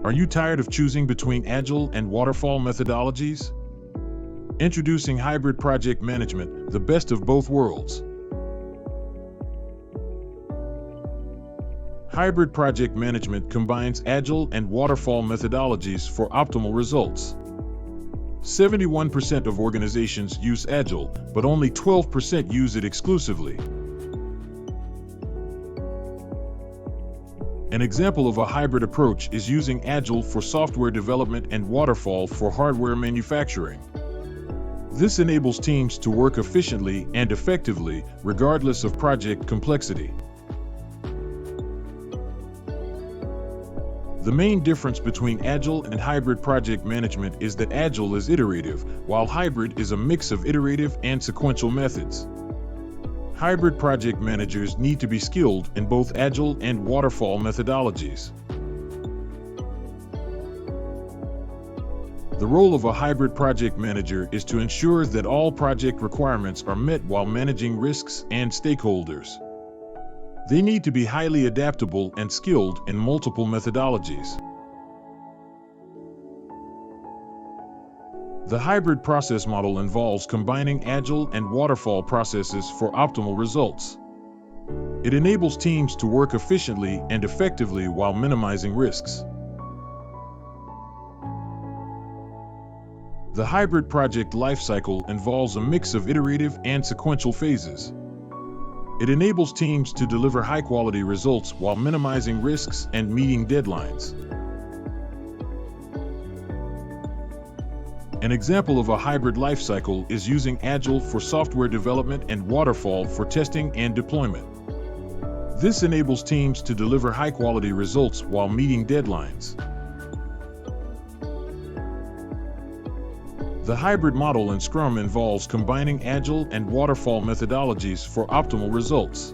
Are you tired of choosing between Agile and waterfall methodologies? Introducing hybrid project management, the best of both worlds. Hybrid project management combines Agile and waterfall methodologies for optimal results. 71% of organizations use Agile, but only 12% use it exclusively. An example of a hybrid approach is using Agile for software development and waterfall for hardware manufacturing. This enables teams to work efficiently and effectively, regardless of project complexity. The main difference between Agile and hybrid project management is that Agile is iterative, while hybrid is a mix of iterative and sequential methods. Hybrid project managers need to be skilled in both Agile and waterfall methodologies. The role of a hybrid project manager is to ensure that all project requirements are met while managing risks and stakeholders. They need to be highly adaptable and skilled in multiple methodologies. The hybrid process model involves combining Agile and waterfall processes for optimal results. It enables teams to work efficiently and effectively while minimizing risks. The hybrid project lifecycle involves a mix of iterative and sequential phases. It enables teams to deliver high-quality results while minimizing risks and meeting deadlines. An example of a hybrid lifecycle is using Agile for software development and waterfall for testing and deployment. This enables teams to deliver high-quality results while meeting deadlines. The hybrid model in Scrum involves combining Agile and waterfall methodologies for optimal results.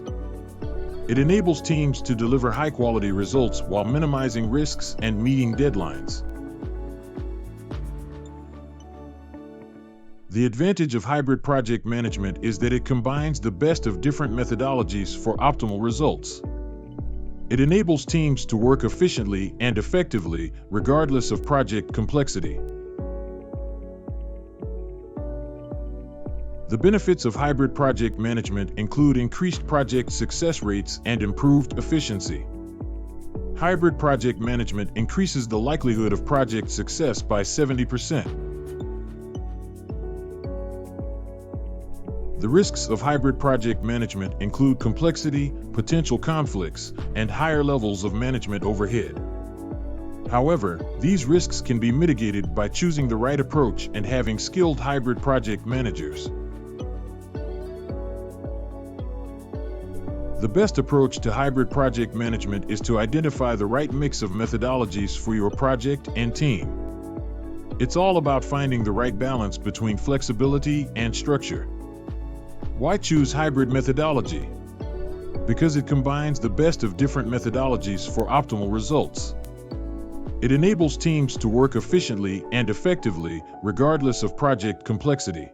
It enables teams to deliver high-quality results while minimizing risks and meeting deadlines. The advantage of hybrid project management is that it combines the best of different methodologies for optimal results. It enables teams to work efficiently and effectively, regardless of project complexity. The benefits of hybrid project management include increased project success rates and improved efficiency. Hybrid project management increases the likelihood of project success by 70%. The risks of hybrid project management include complexity, potential conflicts, and higher levels of management overhead. However, these risks can be mitigated by choosing the right approach and having skilled hybrid project managers. The best approach to hybrid project management is to identify the right mix of methodologies for your project and team. It's all about finding the right balance between flexibility and structure. Why choose hybrid methodology? Because it combines the best of different methodologies for optimal results. It enables teams to work efficiently and effectively, regardless of project complexity.